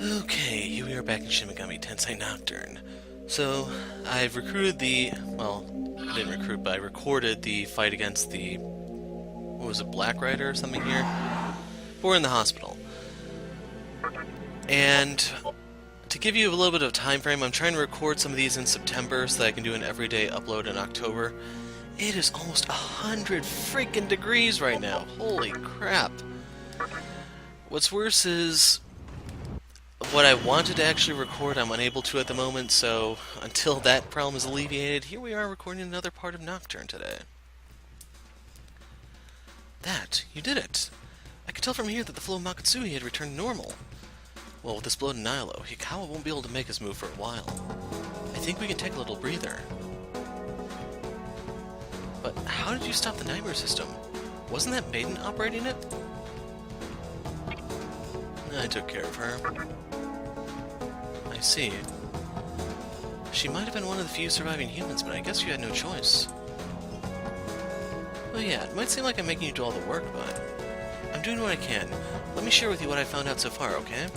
Okay, here we are back in Shin Megami Tensei Nocturne. So, I've recruited well, I didn't recruit, but I recorded the fight against the, what was it, Black Rider or something here? We're in the hospital. And to give you a little bit of a time frame, I'm trying to record some of these in September so that I can do an everyday upload in October. It is almost 100 freaking degrees right now. Holy crap. What's worse is what I wanted to actually record, I'm unable to at the moment, so until that problem is alleviated, here we are recording another part of Nocturne today. You did it! I could tell from here that the flow of Makatsui had returned normal. Well, with this blow to Nihilo, Hikawa won't be able to make his move for a while. I think we can take a little breather. But how did you stop the nightmare system? Wasn't that Maiden operating it? I took care of her. I see. She might have been one of the few surviving humans, but I guess you had no choice. Well, yeah, it might seem like I'm making you do all the work, but I'm doing what I can. Let me share with you what I found out so far, okay?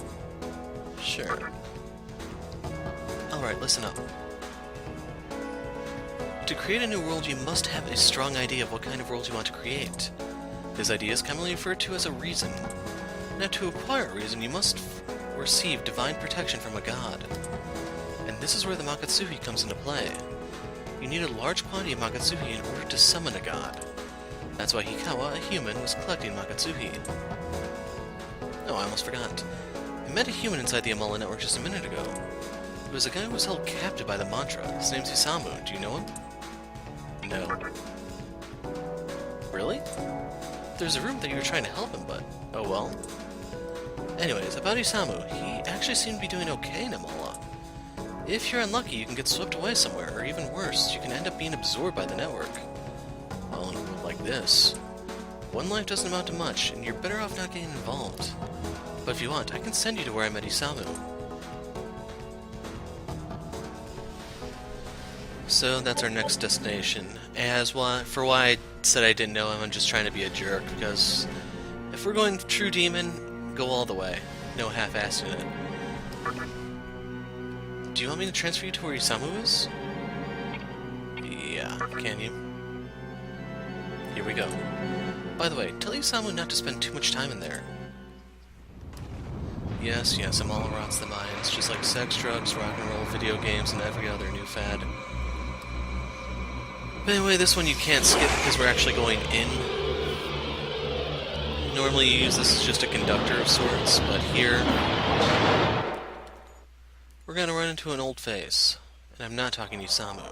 Sure. Alright, listen up. To create a new world, you must have a strong idea of what kind of world you want to create. This idea is commonly referred to as a reason. Now, to acquire a reason, you must receive divine protection from a god. And this is where the Makatsui comes into play. You need a large quantity of Makatsui in order to summon a god. That's why Hikawa, a human, was collecting Makatsui. Oh, I almost forgot. I met a human inside the Amala Network just a minute ago. It was a guy who was held captive by the mantra. His name's Isamu. Do you know him? No. Really? There's a room that you were trying to help him, but oh well. Anyways, about Isamu, he actually seemed to be doing okay in Amala. If you're unlucky, you can get swept away somewhere, or even worse, you can end up being absorbed by the network. Well, in a world like this, one life doesn't amount to much, and you're better off not getting involved. But if you want, I can send you to where I met Isamu. So that's our next destination. For why I said I didn't know him, I'm just trying to be a jerk, because if we're going true demon, go all the way. No half-assing it. Do you want me to transfer you to where Isamu is? Yeah, can you? Here we go. By the way, tell Isamu not to spend too much time in there. Yes, Amala rots the minds, just like sex, drugs, rock and roll, video games, and every other new fad. But anyway, this one you can't skip because we're actually going in. Normally you use this as just a conductor of sorts, but here we're gonna run into an old face, and I'm not talking Isamu.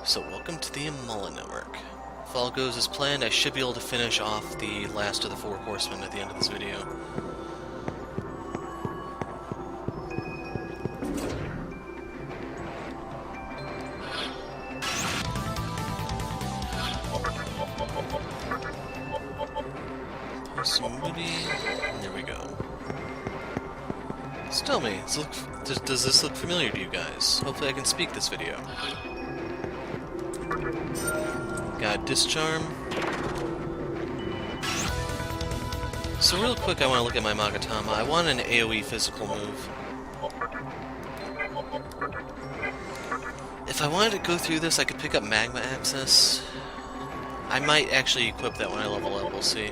So welcome to the Amala Network. If all goes as planned, I should be able to finish off the last of the Four Horsemen at the end of this video. There we go. So tell me, does this look familiar to you guys? Hopefully I can speak this video. Got Discharm. So real quick I want to look at my Magatama. I want an AoE physical move. If I wanted to go through this, I could pick up Magma Access. I might actually equip that when I level up, we'll see.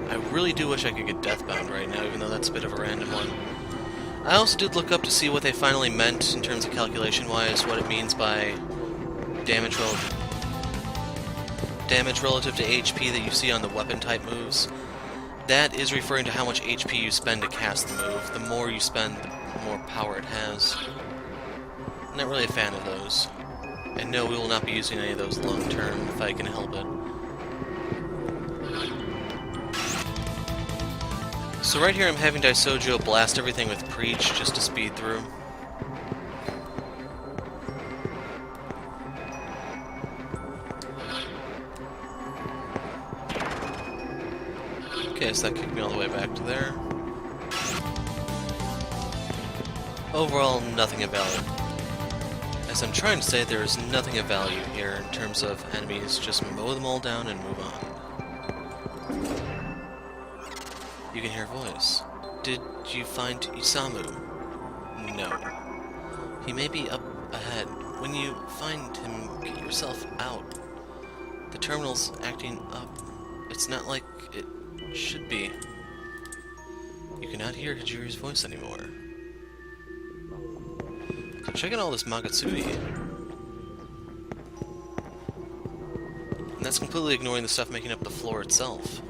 I really do wish I could get Deathbound right now, even though that's a bit of a random one. I also did look up to see what they finally meant in terms of calculation-wise, what it means by damage relative to HP that you see on the weapon-type moves. That is referring to how much HP you spend to cast the move. The more you spend, the more power it has. I'm not really a fan of those. And no, we will not be using any of those long-term if I can help it. So right here I'm having Daisojo blast everything with Preach just to speed through. Okay, so that kicked me all the way back to there. Overall, nothing of value. As I'm trying to say, there is nothing of value here in terms of enemies. Just mow them all down and move on. You can hear a voice. Did you find Isamu? No. He may be up ahead. When you find him, get yourself out. The terminal's acting up. It's not like it should be. You cannot hear Hijiri's voice anymore. So check out all this Magatsui. And that's completely ignoring the stuff making up the floor itself.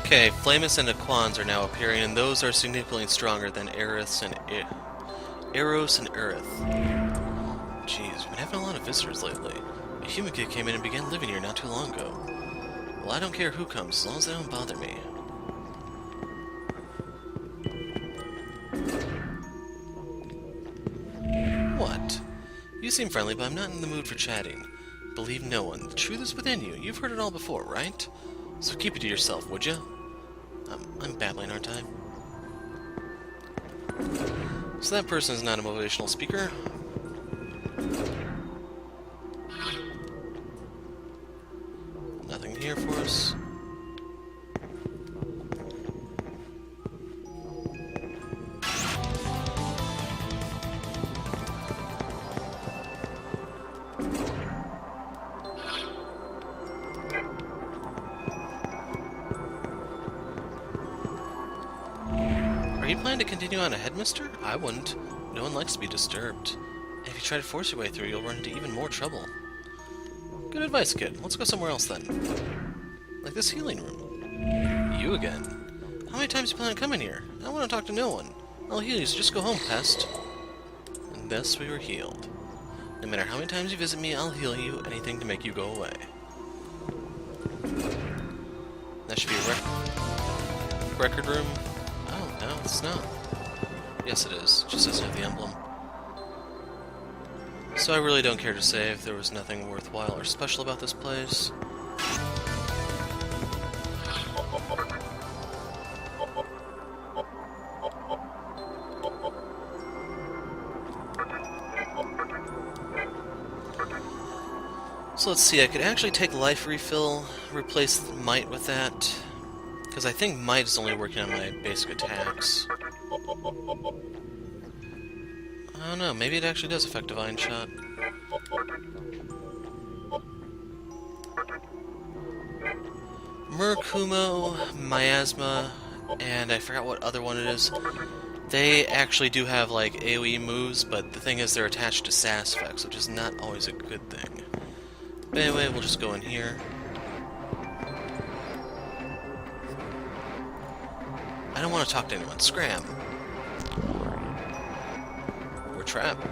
Okay, Flamus and Aquans are now appearing, and those are significantly stronger than Eros and Aerith. Jeez, we've been having a lot of visitors lately. A human kid came in and began living here not too long ago. Well, I don't care who comes, as long as they don't bother me. What? You seem friendly, but I'm not in the mood for chatting. Believe no one. The truth is within you. You've heard it all before, right? So keep it to yourself, would you? I'm babbling, aren't I? So that person is not a motivational speaker. Nothing here for us. Are you planning to continue on ahead, mister? I wouldn't. No one likes to be disturbed. And if you try to force your way through, you'll run into even more trouble. Good advice, kid. Let's go somewhere else then. Like this healing room. You again. How many times do you plan on coming here? I want to talk to no one. I'll heal you, so just go home, pest. And thus we were healed. No matter how many times you visit me, I'll heal you. Anything to make you go away. That should be a record room. Oh, no, it's not. Yes, it is. It just doesn't have the emblem. So I really don't care to say if there was nothing worthwhile or special about this place. So let's see, I could actually take life refill, replace might with that, because I think might is only working on my basic attacks. I don't know, maybe it actually does affect Divine Shot. Murakumo, Miasma, and I forgot what other one it is. They actually do have like AoE moves, but the thing is they're attached to SAS effects, which is not always a good thing. But anyway, we'll just go in here. I don't want to talk to anyone. Scram! We're trapped.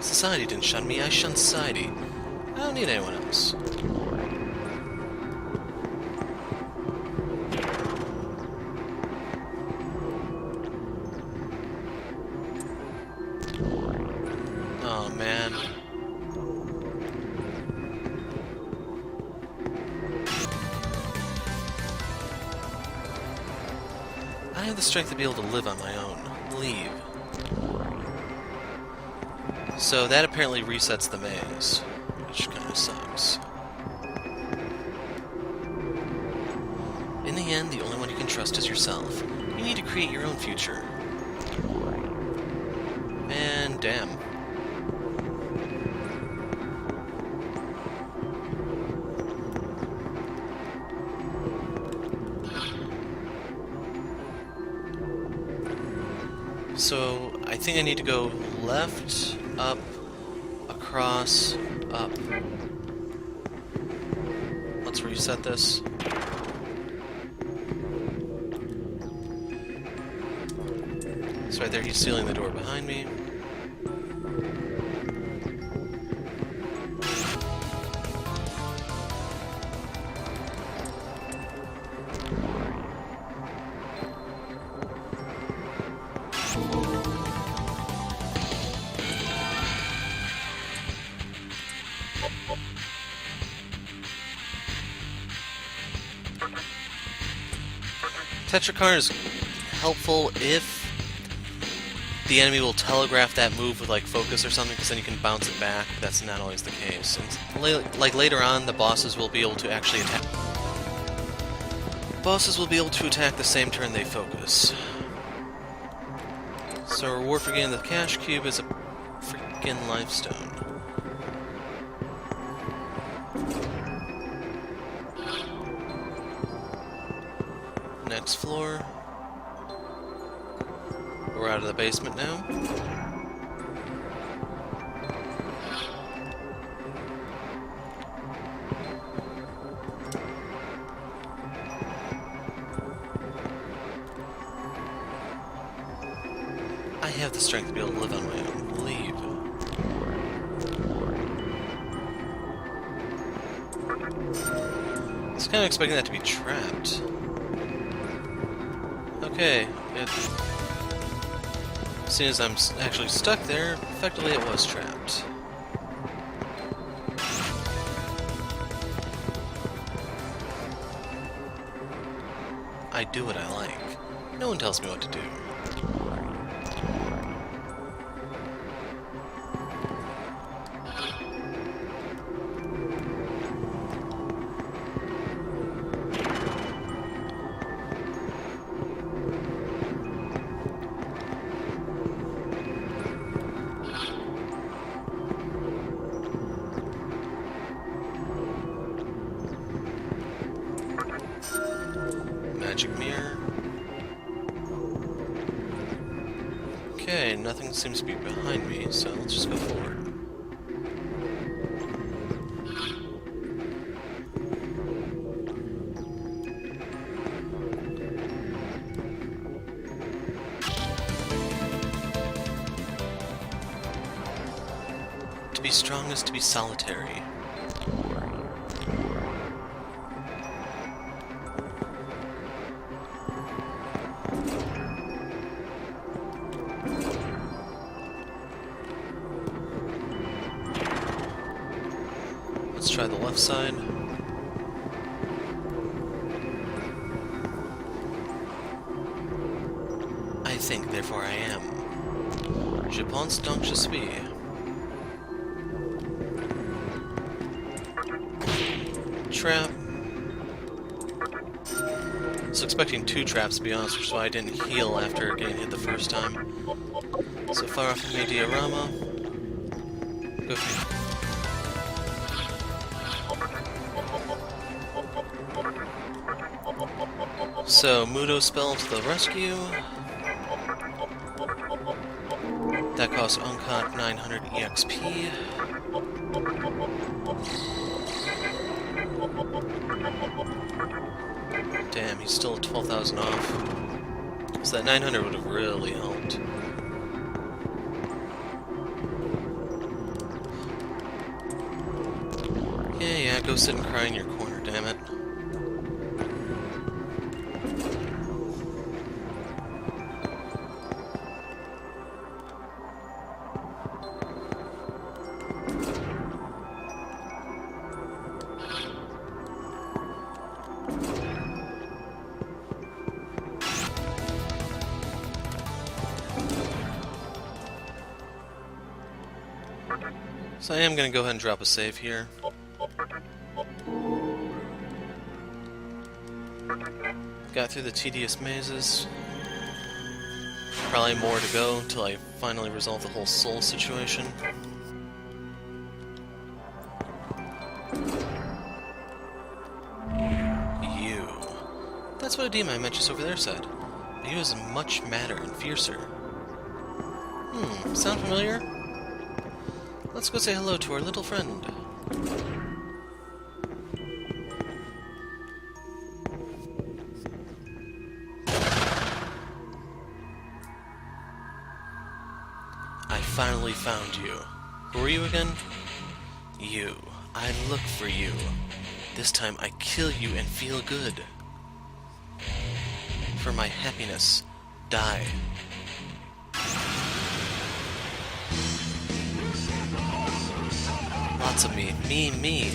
Society didn't shun me, I shunned society. I don't need anyone else. Oh man. I have the strength to be able to live on my own. Leave. So that apparently resets the maze, which kind of sucks. In the end, the only one you can trust is yourself. You need to create your own future. And damn. So I think I need to go left, up, across, up. Let's reset this. So right there, he's sealing the door behind me. Tetrakarn is helpful if the enemy will telegraph that move with like focus or something, because then you can bounce it back. But that's not always the case. And like later on, the bosses will be able to actually attack. Bosses will be able to attack the same turn they focus. So our reward for getting the cash cube is a freaking lifestone. Next floor. We're out of the basement now. I have the strength to be able to live on my own. Leave. I was kind of expecting that to be trapped. Okay, as soon as I'm actually stuck there, effectively it was trapped. I do what I like. No one tells me what to do. Magic mirror. Okay, nothing seems to be behind me, so let's just go forward. To be strong is to be solitary. Let's try the left side. I think, therefore I am. Je pense donc je suis. Trap. I was expecting 2 traps, to be honest, which is why I didn't heal after getting hit the first time. So far off from me, diorama. Go for So, Mudo spell to the rescue. That costs Uncot 900 EXP. Damn, he's still 12,000 off. So that 900 would have really helped. Yeah, go sit and cry in your corner, damn it. So I am going to go ahead and drop a save here. Got through the tedious mazes. Probably more to go until I finally resolve the whole soul situation. You. That's what a demon I met just over there said. You is much madder and fiercer. Sound familiar? Let's go say hello to our little friend. I finally found you. Who are you again? You. I look for you. This time I kill you and feel good. For my happiness, die. Lots of me. Me.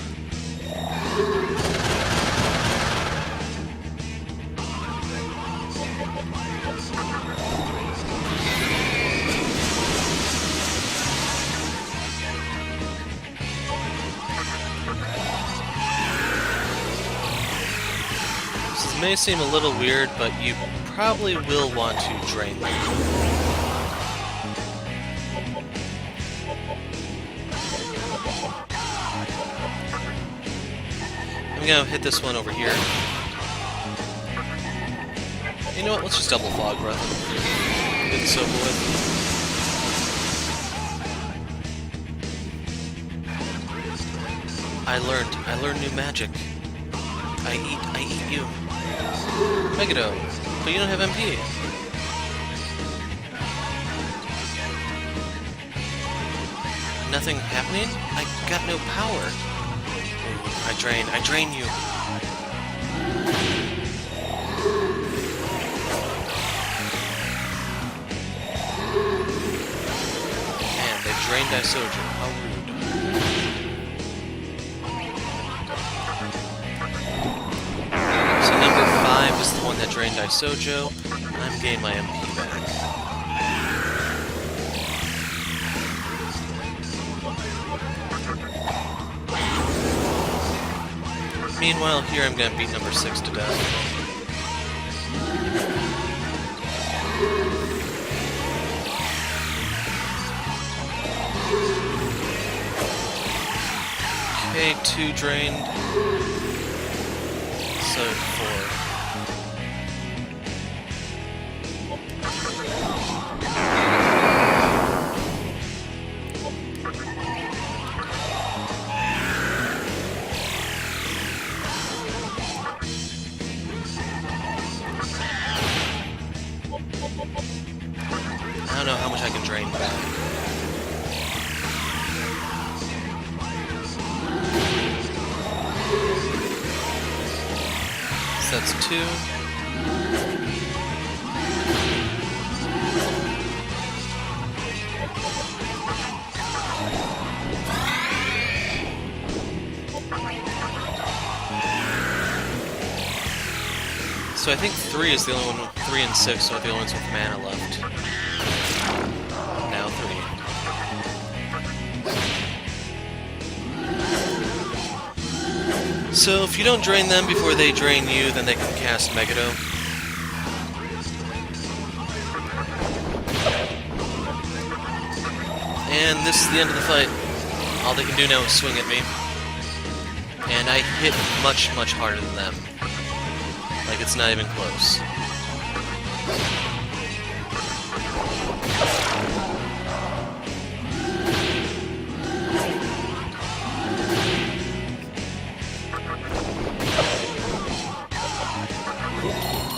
may seem a little weird, but you probably will want to drain them. I'm gonna hit this one over here. You know what? Let's just double fog breath and get this over with. I learned new magic. I eat you. Megado, but you don't have MP. Nothing happening? I got no power. Ooh, I drain you. Man, they drained Isoja. How rude. Is the one that drained Isojo. I'm getting my MP back. Meanwhile, here I'm gonna beat number 6 to death. Okay, 2 drained. So 4. I don't know how much I can drain back. So that's 2. So I think 3 is the only one. 3 and 6 are the only ones with mana left. Now 3. So if you don't drain them before they drain you, then they can cast Megado. And this is the end of the fight. All they can do now is swing at me. And I hit much, much harder than them. Like, it's not even close.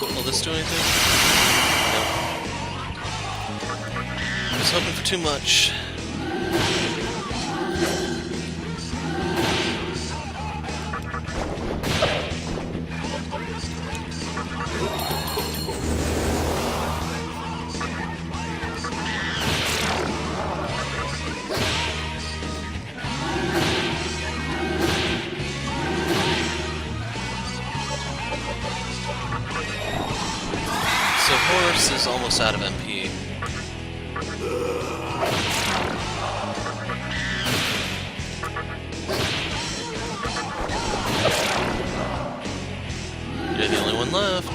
Will this do anything? Nope. I was hoping for too much. So Horse is almost out of MP. You're the only one left.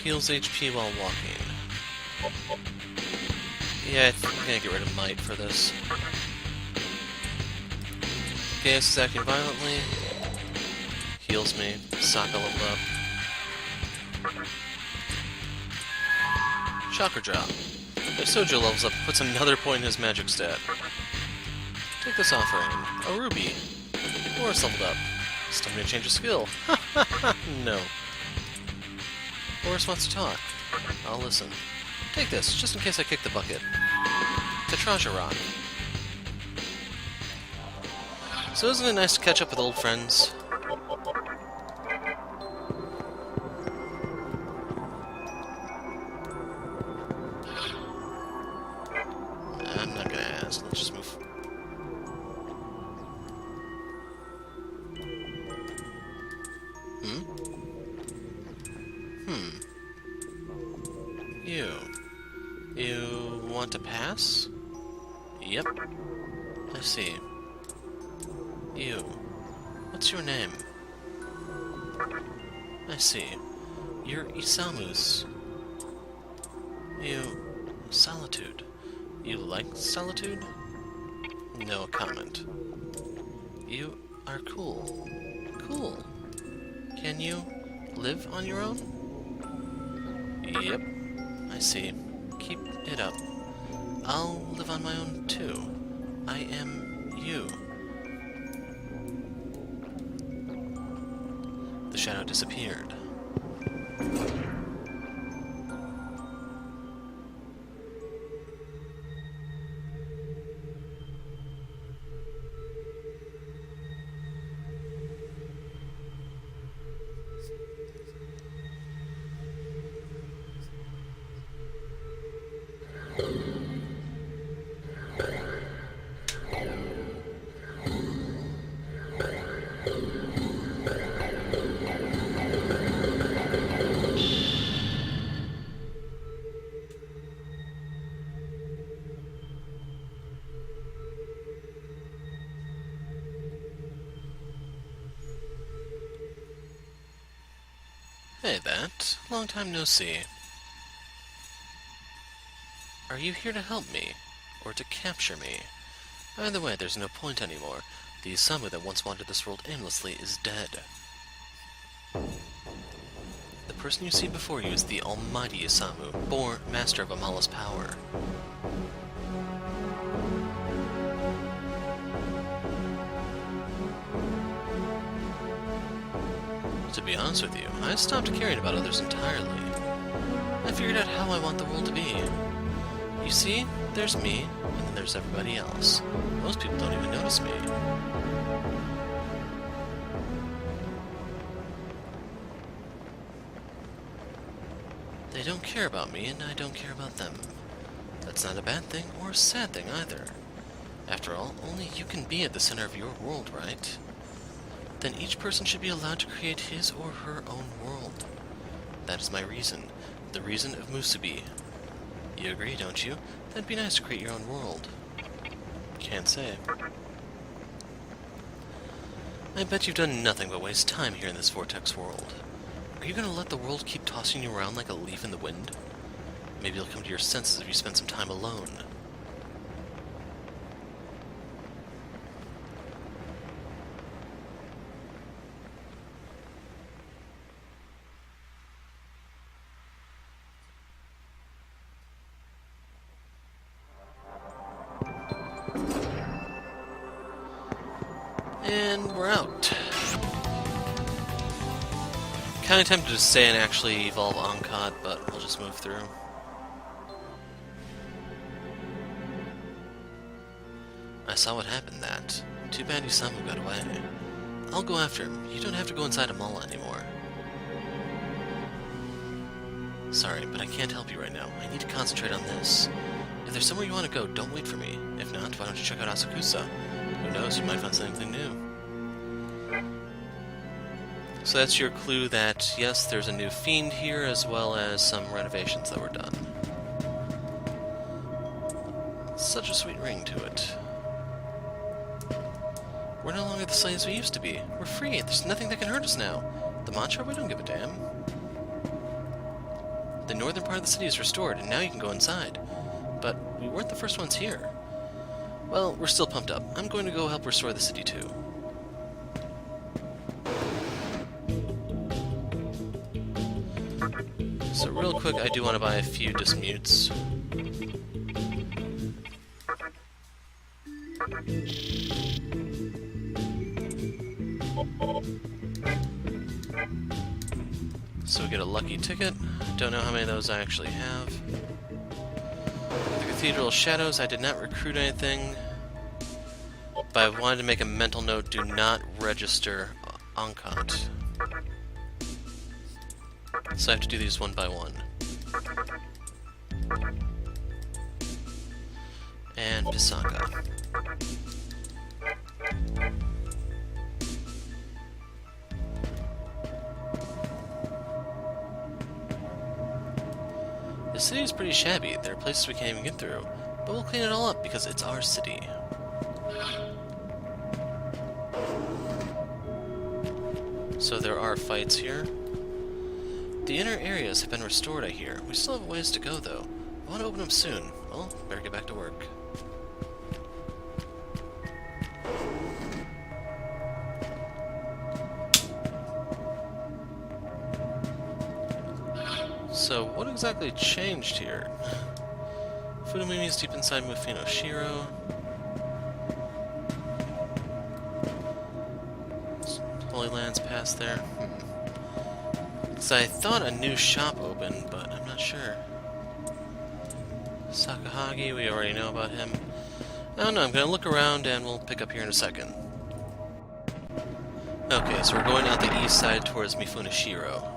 Heals HP while walking. Yeah, I think I'm gonna get rid of Might for this. Okay, this is acting violently. Heals me. Sokka level up. Chakra drop. If Sojo levels up, puts another point in his magic stat. Take this offering. A ruby. Horse leveled up. It's time to change a skill. Ha ha ha! No. Horus wants to talk. I'll listen. Take this, just in case I kick the bucket. Tetraja Rock. So isn't it nice to catch up with old friends? I'm not gonna ask, let's just move. pass? Yep. I see. You. What's your name? I see. You're Isamu's. You... Solitude. You like solitude? No comment. You are cool. Cool. Can you live on your own? Yep. I see. Keep it up. I'll live on my own too. I am you. The shadow disappeared. Hey, that. Long time no see. Are you here to help me? Or to capture me? Either way, there's no point anymore. The Isamu that once wandered this world aimlessly is dead. The person you see before you is the almighty Isamu, born master of Amala's power. To be honest with you, I stopped caring about others entirely. I figured out how I want the world to be. You see, there's me, and then there's everybody else. Most people don't even notice me. They don't care about me, and I don't care about them. That's not a bad thing, or a sad thing either. After all, only you can be at the center of your world, right? Then each person should be allowed to create his or her own world. That is my reason. The Reason of Musubi. You agree, don't you? That'd be nice to create your own world. Can't say. I bet you've done nothing but waste time here in this vortex world. Are you gonna let the world keep tossing you around like a leaf in the wind? Maybe you'll come to your senses if you spend some time alone. And we're out. Kinda tempted to stay and actually evolve Ankad, but we'll just move through. I saw what happened that. Too bad Isamu got away. I'll go after him. You don't have to go inside Amala anymore. Sorry, but I can't help you right now. I need to concentrate on this. If there's somewhere you want to go, don't wait for me. If not, why don't you check out Asakusa? Who knows, you might find something new. So that's your clue that, yes, there's a new Fiend here, as well as some renovations that were done. Such a sweet ring to it. We're no longer the slaves we used to be. We're free. There's nothing that can hurt us now. The mantra? We don't give a damn. The northern part of the city is restored, and now you can go inside. But we weren't the first ones here. Well, we're still pumped up. I'm going to go help restore the city, too. So real quick, I do want to buy a few dismutes. So we get a lucky ticket. Don't know how many of those I actually have. The Cathedral Shadows, I did not recruit anything. But I wanted to make a mental note, do not register Ankad. So I have to do these one by one. And Pisaka. The city is pretty shabby. There are places we can't even get through. But we'll clean it all up because it's our city. So there are fights here. The inner areas have been restored, I hear. We still have a ways to go, though. I want to open them soon. Well, better get back to work. So, what exactly changed here? Futomimi is deep inside Mifunashiro. Holy Land's past there. So I thought a new shop opened, but I'm not sure. Sakahagi, we already know about him. I don't know, I'm gonna look around and we'll pick up here in a second. Okay, so we're going out the east side towards Mifunashiro.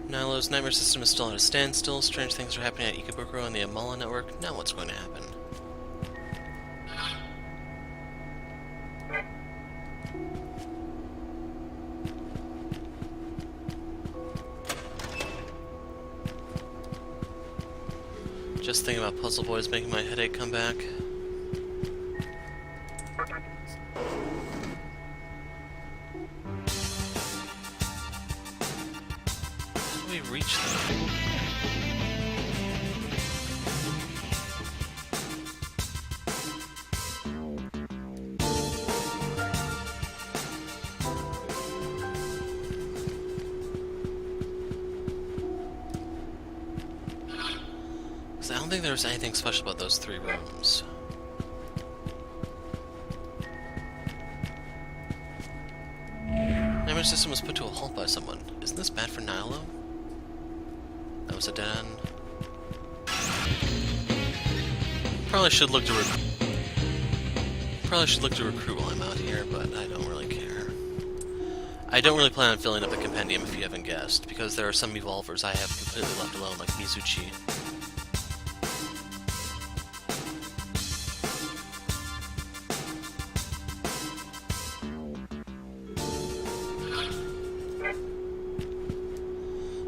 Nilo's nightmare system is still at a standstill. Strange things are happening at Ikebukuro and the Amala Network. Now what's going to happen? Just thinking about Puzzle Boys making my headache come back. How do we reach them? I don't think there was anything special about those 3 rooms. Nightmare system was put to a halt by someone. Isn't this bad for Nilo? That was a dead end. Probably should look to recruit while I'm out here, but I don't really care. I don't really plan on filling up the compendium if you haven't guessed, because there are some evolvers I have completely left alone, like Mizuchi.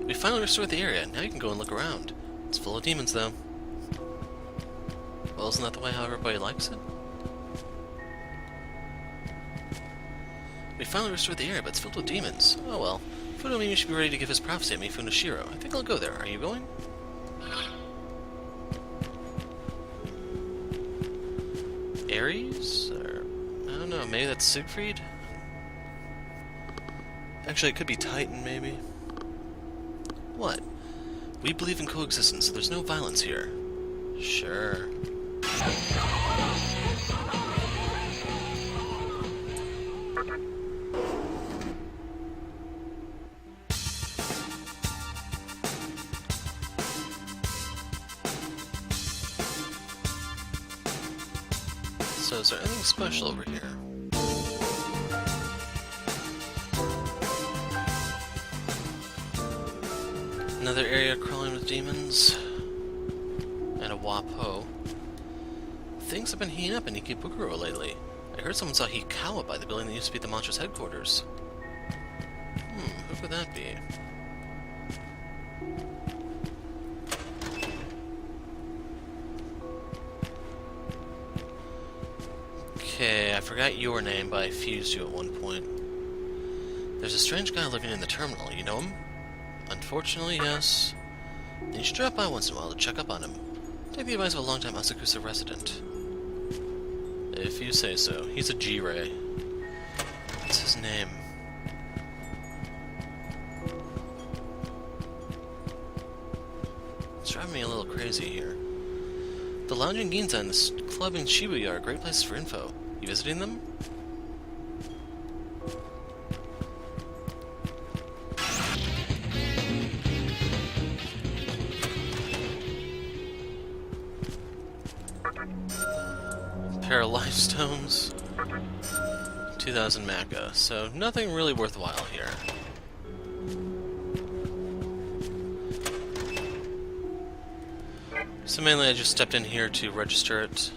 We finally restored the area. Now you can go and look around. It's full of demons, though. Well, isn't that the way how everybody likes it? We finally restored the area, but it's filled with demons. Oh well. Futomimi should be ready to give his prophecy at Mifunashiro. I think I'll go there. Are you going? Ares? Or, I don't know, maybe that's Siegfried? Actually, it could be Titan, maybe. What? We believe in coexistence, so there's no violence here. Sure. So is there anything special over here? Another area crawling with demons. And a Wapo. Things have been heating up in Ikebukuro lately. I heard someone saw Hikawa by the building that used to be the Mantra's headquarters. Who could that be? Okay, I forgot your name, but I fused you at one point. There's a strange guy living in the terminal. You know him? Unfortunately, yes. And you should drop by once in a while to check up on him. Take the advice of a longtime Asakusa resident. If you say so. He's a G-Ray. What's his name? It's driving me a little crazy here. The lounging Ginza and this club in Shibuya are great places for info. You visiting them? Pair of life stones. 2,000 Maka, so nothing really worthwhile here. So mainly I just stepped in here to register it.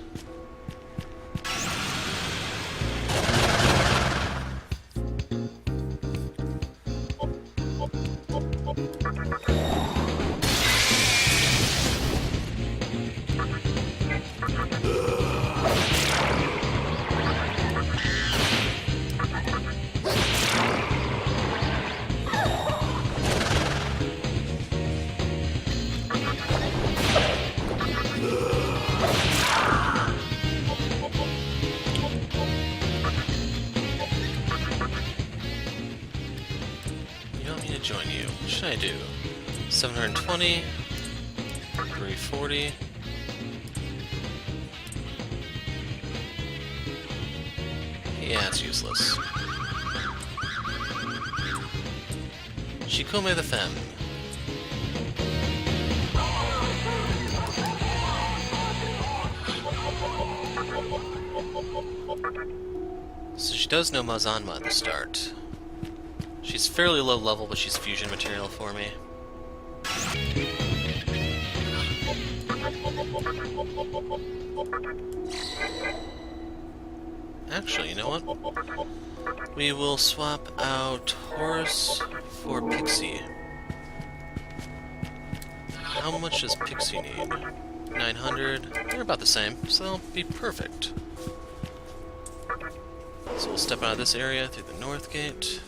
Join you. What should I do? 720, 340. Yeah, it's useless. Shikome the Femme. So she does know Mazanma at the start. She's fairly low level, but she's fusion material for me. Actually, you know what? We will swap out Horus for Pixie. How much does Pixie need? 900. They're about the same, so they'll be perfect. So we'll step out of this area through the north gate.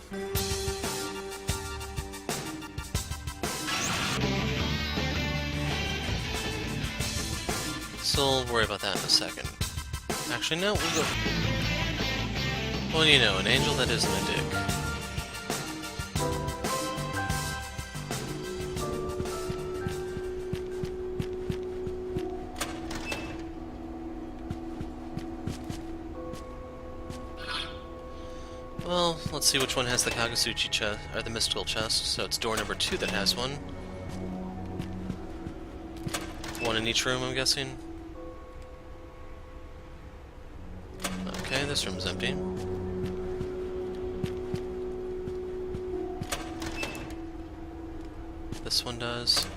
So we'll worry about that in a second. Actually, no, we'll go... Well, you know, an angel that isn't a dick. Well, let's see which one has the Kagasuchi chest, or the mystical chest. So it's door number 2 that has one. One in each room, I'm guessing. Okay, this room's empty. This one does.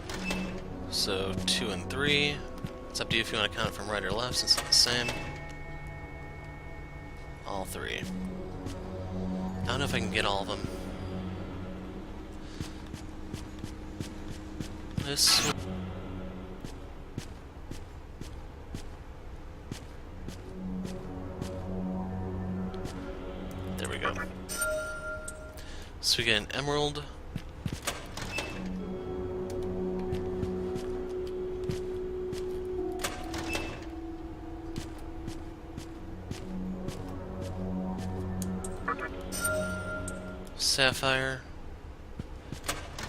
So 2 and 3. It's up to you if you want to count it from right or left, since it's the same. All 3. I don't know if I can get all of them. This one. There we go. So we get an emerald. Sapphire.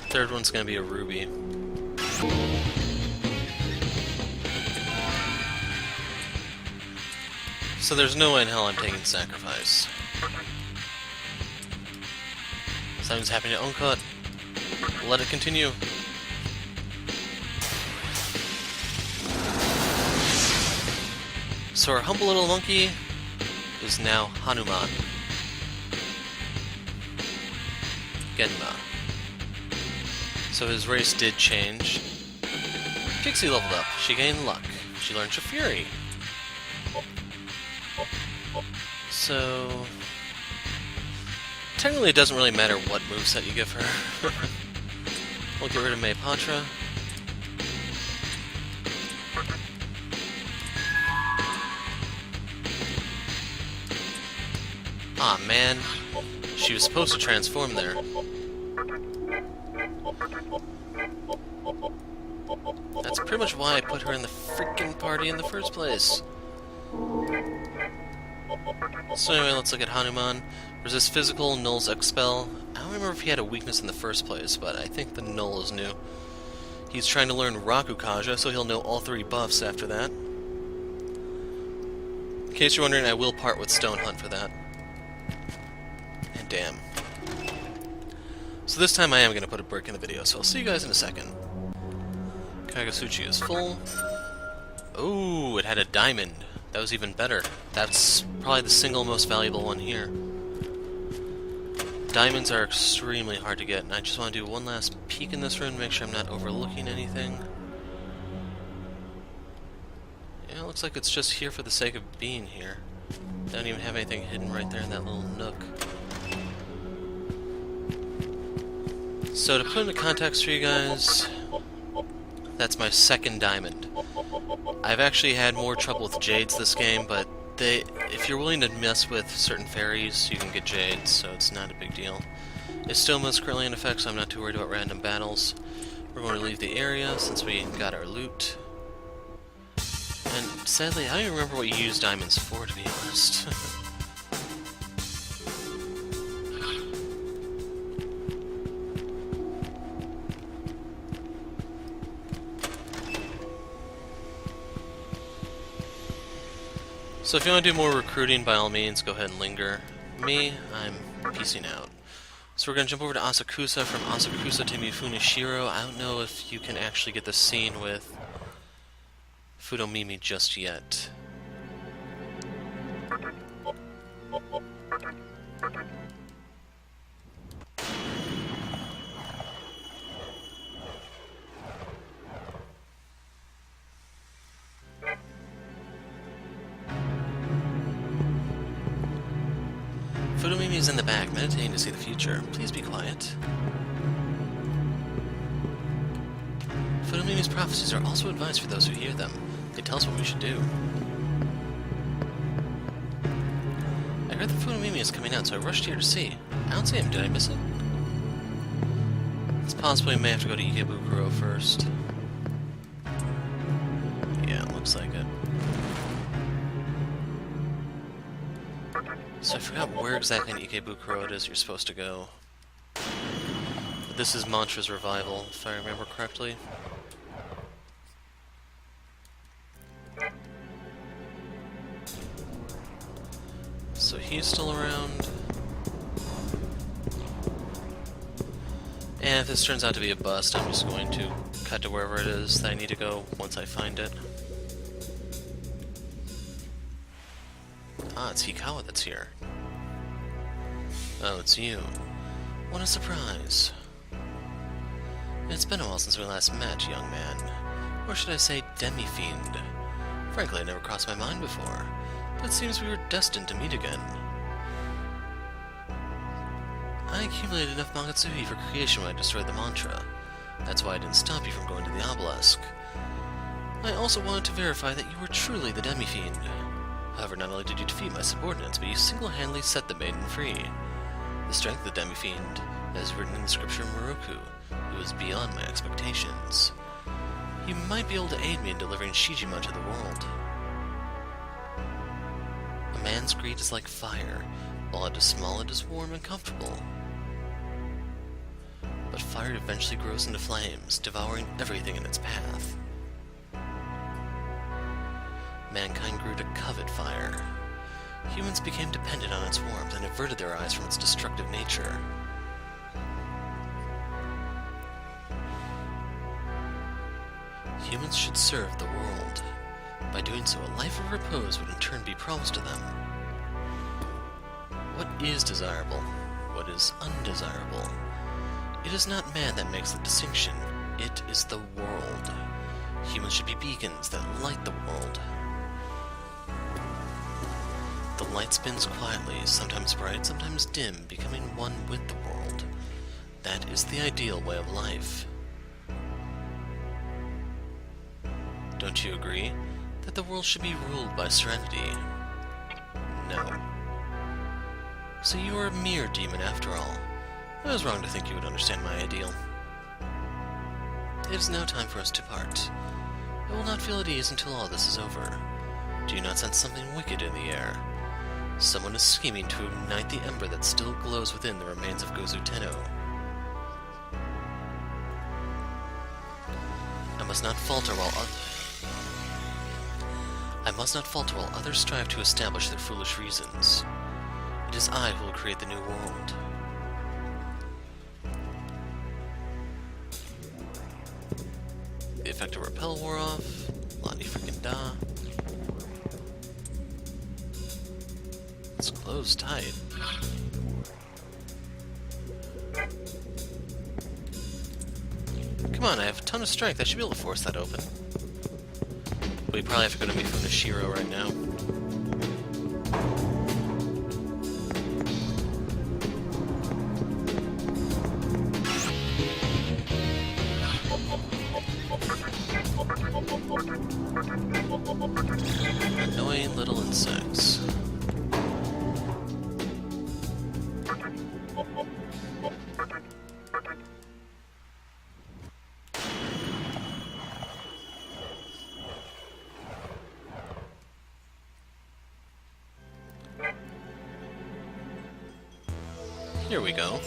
Third one's gonna be a ruby. So there's no way in hell I'm taking sacrifice. Something's happening to Oncut. Let it continue. So our humble little monkey is now Hanuman. Genma. So his race did change. Pixie leveled up. She gained luck. She learned Fury. So... technically it doesn't really matter what moveset you give her. We'll get rid of May Patra. Aw, man. She was supposed to transform there. That's pretty much why I put her in the freaking party in the first place. So anyway, let's look at Hanuman. Resist physical, nulls expel. I don't remember if he had a weakness in the first place, but I think the null is new. He's trying to learn Rakukaja, so he'll know all 3 buffs after that. In case you're wondering, I will part with Stone Hunt for that. And damn. So this time I am going to put a break in the video, so I'll see you guys in a second. Kagasuchi is full. Oh, it had a diamond. That was even better. That's probably the single most valuable one here. Diamonds are extremely hard to get, and I just want to do one last peek in this room to make sure I'm not overlooking anything. looks like it's just here for the sake of being here. Don't even have anything hidden right there in that little nook. So to put into context for you guys, that's my second diamond. I've actually had more trouble with jades this game, but if you're willing to mess with certain fairies, you can get jades, so it's not a big deal. It's still most currently in effect, so I'm not too worried about random battles. We're going to leave the area since we got our loot. And sadly, I don't even remember what you use diamonds for, to be honest. So if you want to do more recruiting, by all means, go ahead and linger. Me, I'm peacing out. So we're going to jump over to Asakusa. From Asakusa to Mifunashiro. I don't know if you can actually get the scene with Futomimi just yet. Futomimi is in the back, meditating to see the future. Please be quiet. Futomimi's prophecies are also advice for those who hear them. They tell us what we should do. I heard that Futomimi is coming out, so I rushed here to see. I don't see him. Did I miss it? It's possible we may have to go to Ikebukuro first. Yeah, looks like it. So I forgot where exactly in Ikebukuro it is you're supposed to go. But this is Mantra's revival, if I remember correctly. So he's still around. And if this turns out to be a bust, I'm just going to cut to wherever it is that I need to go once I find it. Ah, it's Hikawa that's here. Oh, it's you. What a surprise. It's been a while since we last met, young man. Or should I say, demi-fiend. Frankly, it never crossed my mind before, but it seems we were destined to meet again. I accumulated enough Magatsuhi for creation when I destroyed the mantra. That's why I didn't stop you from going to the Obelisk. I also wanted to verify that you were truly the demi-fiend. However, not only did you defeat my subordinates, but you single-handedly set the maiden free. The strength of the demi-fiend, as written in the scripture Moroku, it was beyond my expectations. You might be able to aid me in delivering Shijima to the world. A man's greed is like fire. While it is small, it is warm and comfortable. But fire eventually grows into flames, devouring everything in its path. Mankind grew to covet fire. Humans became dependent on its warmth and averted their eyes from its destructive nature. Humans should serve the world. By doing so, a life of repose would in turn be promised to them. What is desirable? What is undesirable? It is not man that makes the distinction. It is the world. Humans should be beacons that light the world. The light spins quietly, sometimes bright, sometimes dim, becoming one with the world. That is the ideal way of life. Don't you agree that the world should be ruled by serenity? No. So you are a mere demon after all. I was wrong to think you would understand my ideal. It is now time for us to part. I will not feel at ease until all this is over. Do you not sense something wicked in the air? Someone is scheming to ignite the ember that still glows within the remains of Gozu Tenno. I must not falter while others strive to establish their foolish reasons. It is I who will create the new world. The effect of repel wore off. Lani freaking da. It's closed tight. Come on, I have a ton of strength. I should be able to force that open. We probably have to go to Mifunashiro right now. Annoying little insects. Here we go.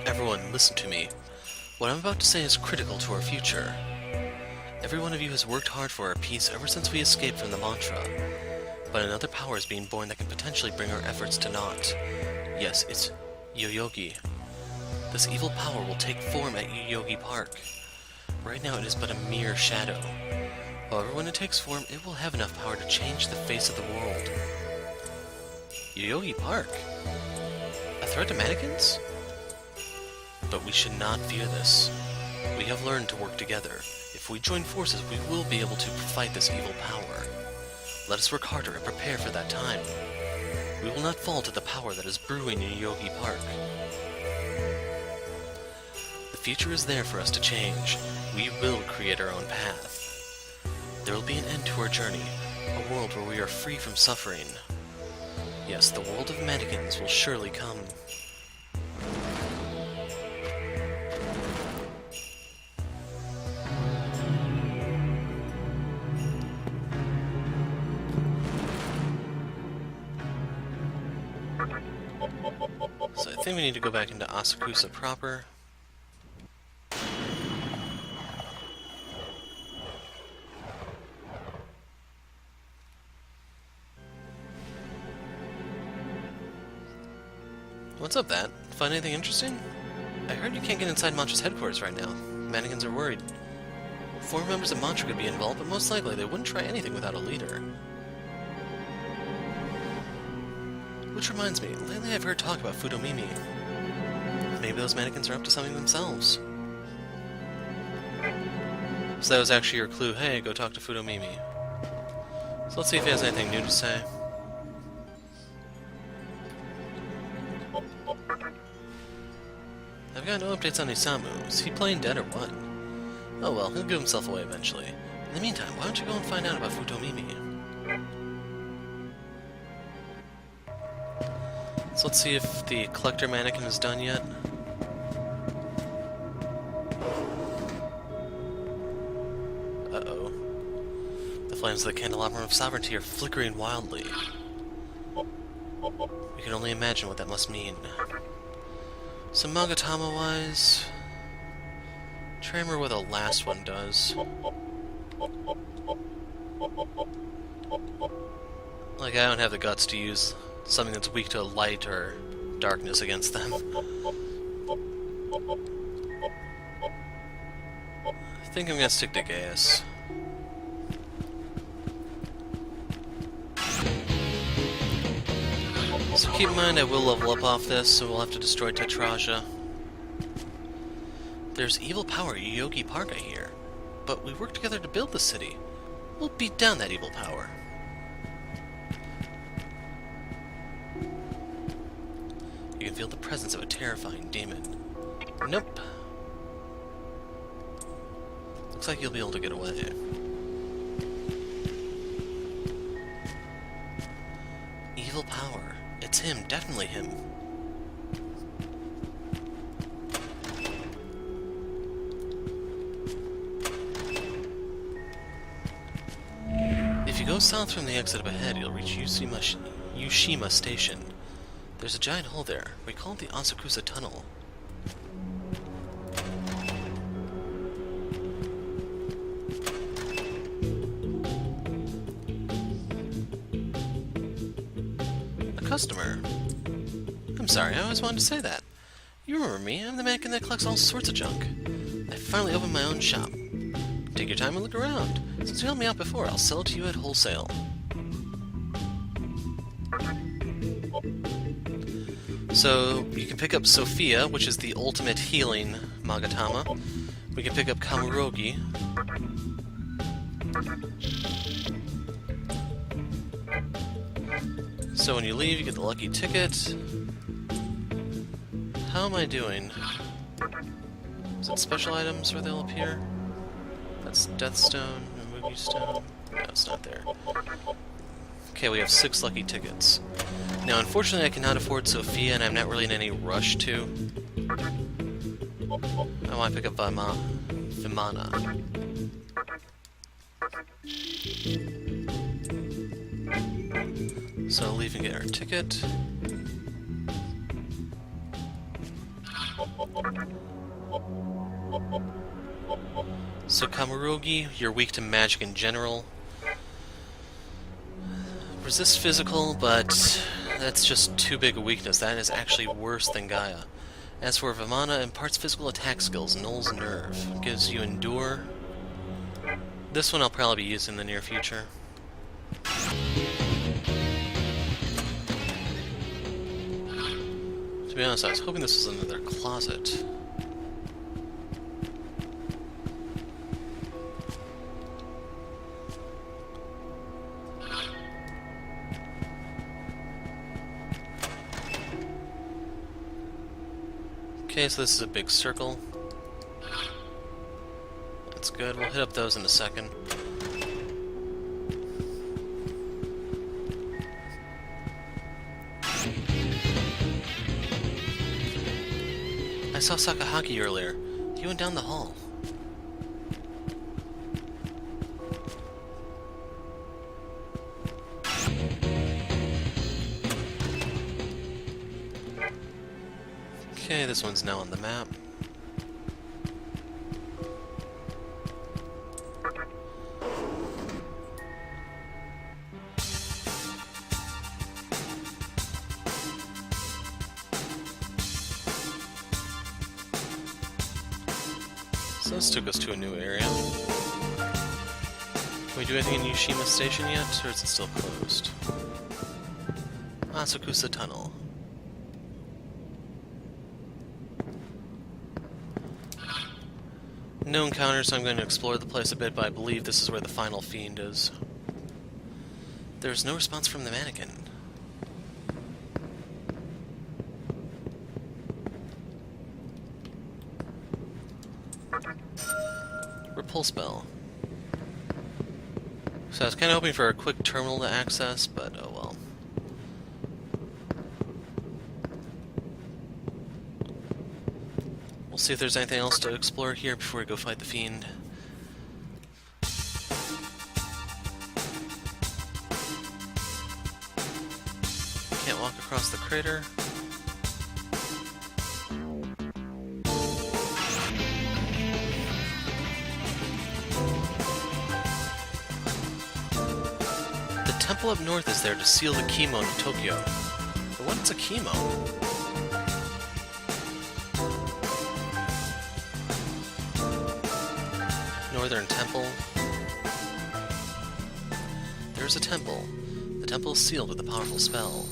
Everyone, listen to me. What I'm about to say is critical to our future. Every one of you has worked hard for our peace ever since we escaped from the mantra. But another power is being born that can potentially bring our efforts to naught. Yes, it's Yoyogi. This evil power will take form at Yoyogi Park. Right now it is but a mere shadow. However, when it takes form, it will have enough power to change the face of the world. Yoyogi Park? A threat to mannequins? But we should not fear this. We have learned to work together. If we join forces, we will be able to fight this evil power. Let us work harder and prepare for that time. We will not fall to the power that is brewing in Yoyogi Park. The future is there for us to change. We will create our own path. There will be an end to our journey, a world where we are free from suffering. Yes, the world of mannequins will surely come. So I think we need to go back into Asakusa proper. What's up, that? Find anything interesting? I heard you can't get inside Mantra's headquarters right now. Mannequins are worried. 4 members of Mantra could be involved, but most likely they wouldn't try anything without a leader. Which reminds me, lately I've heard talk about Futomimi. Maybe those mannequins are up to something themselves. So that was actually your clue, hey, go talk to Futomimi. So let's see if he has anything new to say. I've got no updates on Isamu. Is he playing dead or what? Oh well, he'll give himself away eventually. In the meantime, why don't you go and find out about Futomimi? So let's see if the collector mannequin is done yet. Uh-oh. The flames of the candelabrum of sovereignty are flickering wildly. We can only imagine what that must mean. So Magatama-wise, try and remember what the last one does. Like, I don't have the guts to use something that's weak to light or darkness against them. I think I'm gonna stick to Gaius. So keep in mind I will level up off this, so we'll have to destroy Tetraja. There's evil power at Yoyogi Park, I hear. But we work together to build the city. We'll beat down that evil power. You can feel the presence of a terrifying demon. Nope. Looks like you'll be able to get away. Evil power. It's him, definitely him. If you go south from the exit up ahead, you'll reach Yushima Station. There's a giant hole there. We call it the Asakusa Tunnel. Customer. I'm sorry, I always wanted to say that. You remember me, I'm the mannequin that collects all sorts of junk. I finally opened my own shop. Take your time and look around. Since you helped me out before, I'll sell it to you at wholesale. So, you can pick up Sophia, which is the ultimate healing Magatama. We can pick up Kamurogi. So when you leave, you get the lucky ticket. How am I doing? Is it special items where they'll appear? That's Deathstone, or Mugi Stone. No, it's not there. Okay, we have 6 lucky tickets. Now, unfortunately, I cannot afford Sophia, and I'm not really in any rush to. I want to pick up Vimana. So I'll leave and get our ticket. So Kamurogi, you're weak to magic in general. Resist physical, but that's just too big a weakness. That is actually worse than Gaia. As for Vimana, imparts physical attack skills, nulls nerve. Gives you endure. This one I'll probably be using in the near future. To be honest, I was hoping this was another closet. Okay, so this is a big circle. That's good. We'll hit up those in a second. I saw Sakahaki earlier. He went down the hall. Okay, this one's now on the map. So this took us to a new area. Can we do anything in Yushima Station yet, or is it still closed? Asakusa Tunnel. No encounters, so I'm going to explore the place a bit, but I believe this is where the final Fiend is. There's no response from the mannequin. Repulse Bell. So I was kind of hoping for a quick terminal to access, but oh well. We'll see if there's anything else to explore here before we go fight the Fiend. Can't walk across the crater. The temple up north is there to seal the Kimono of Tokyo. But what's a Kimono? Northern Temple. There's a temple. The temple is sealed with a powerful spell.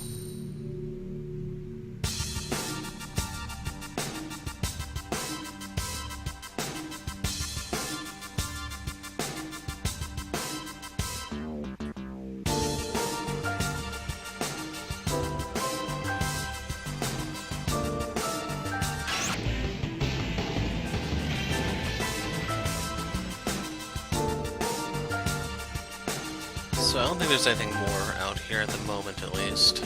So I don't think there's anything more out here at the moment, at least.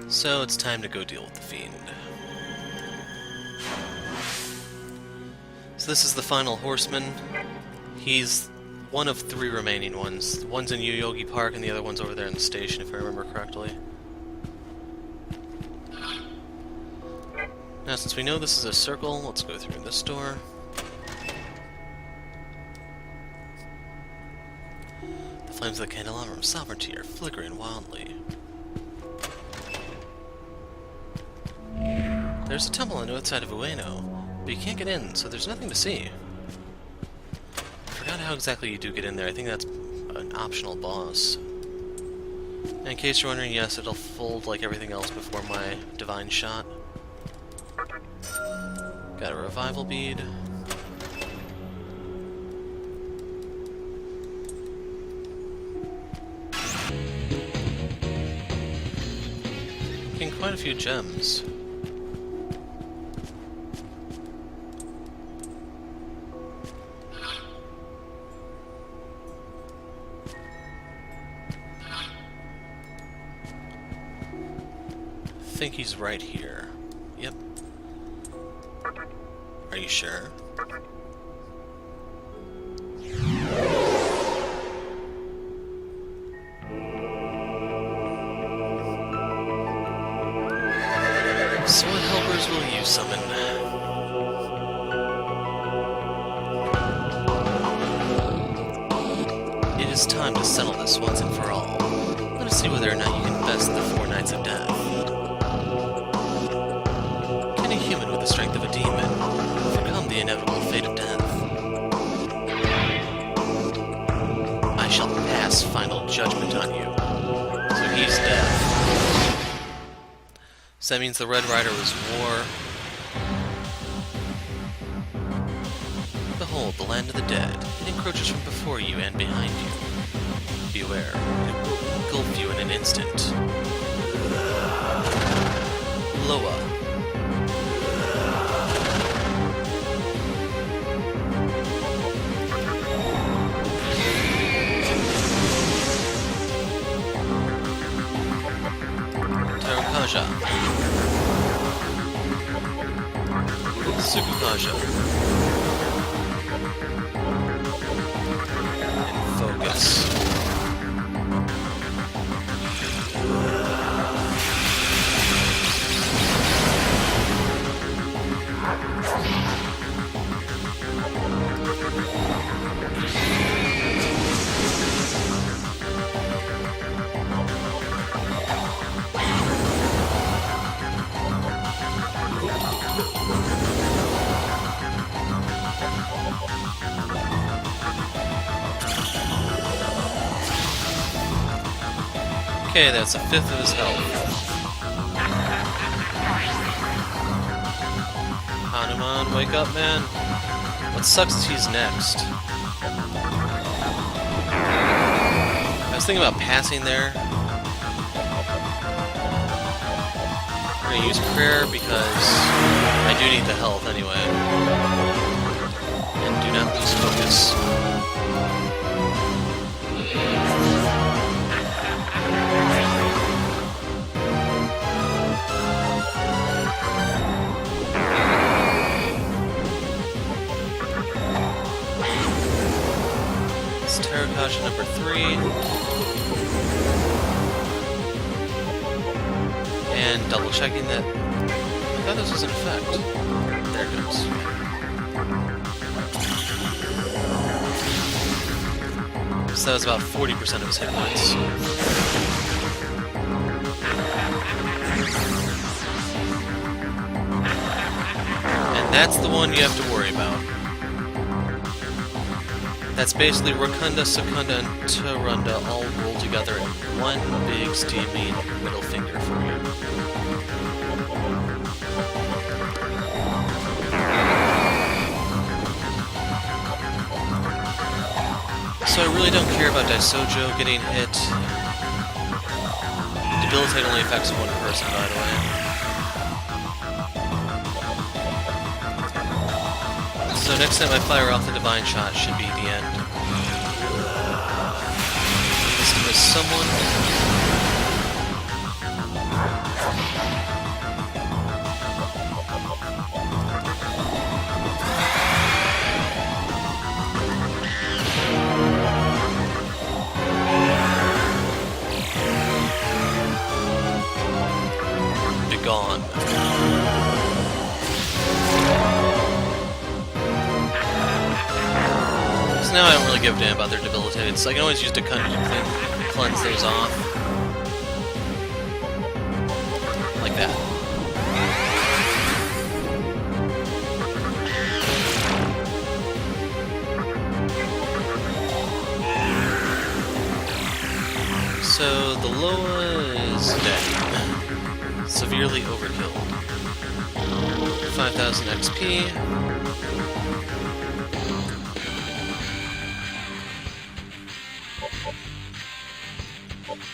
So it's time to go deal with the Fiend. So this is the final Horseman. He's one of 3 remaining ones. One's in Yoyogi Park and the other one's over there in the station, if I remember correctly. Now, since we know this is a circle, let's go through this door. The flames of the candelabrum of sovereignty are flickering wildly. There's a temple on the north side of Ueno, but you can't get in, so there's nothing to see. I forgot how exactly you do get in there. I think that's an optional boss. And in case you're wondering, yes, it'll fold like everything else before my divine shot. Got a revival bead. Getting quite a few gems. I think he's right here. Yep. Are you sure? So what helpers will you summon? It is time to settle this once and for all. Let us see whether or not you can best the Four Knights of Death. Can a human with the strength of a demon overcome the inevitable fate of death? I shall pass final judgment on you. So he's dead. So that means the Red Rider was war. Behold, the land of the dead. It encroaches from before you and behind you. Beware, it will engulf you in an instant. Loa. Tarukaja. Sukukaja. And focus. Okay, that's a fifth of his health. Hanuman, wake up, man. What sucks is he's next. I was thinking about passing there. We're gonna use prayer because I do need the health anyway. And do not lose focus. Tarukaja number 3. And double checking that. I thought this was in effect. There it goes. So that was about 40% of his hit points. And that's the one you have to worry about. That's basically Rakunda, Secunda, and Tarunda all rolled together in one big steamy middle finger for you. So I really don't care about Daisojo getting hit. Debilitate only affects one person, by the way. So next time I fire off the Divine Shot should be the end. This is someone... Be gone. Now I don't really give a damn about their debilitated, so I can always use Dekunda to cleanse those off. Like that. So the Loa is dead. Severely overkilled. 5,000 XP.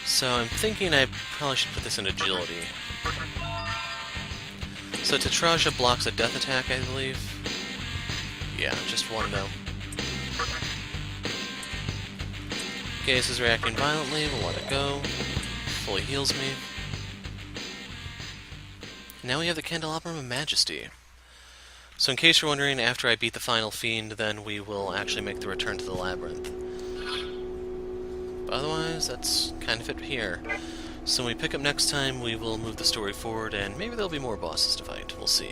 So I'm thinking I probably should put this in agility. So Tetraja blocks a death attack, I believe. Yeah, just one though. Gaze is reacting violently, we'll let it go. Fully heals me. Now we have the Candelabrum of Majesty. So in case you're wondering, after I beat the final Fiend, then we will actually make the return to the Labyrinth. But otherwise, that's kind of it here. So when we pick up next time, we will move the story forward, and maybe there'll be more bosses to fight. We'll see.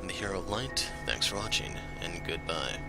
I'm the Hero of Light, thanks for watching, and goodbye.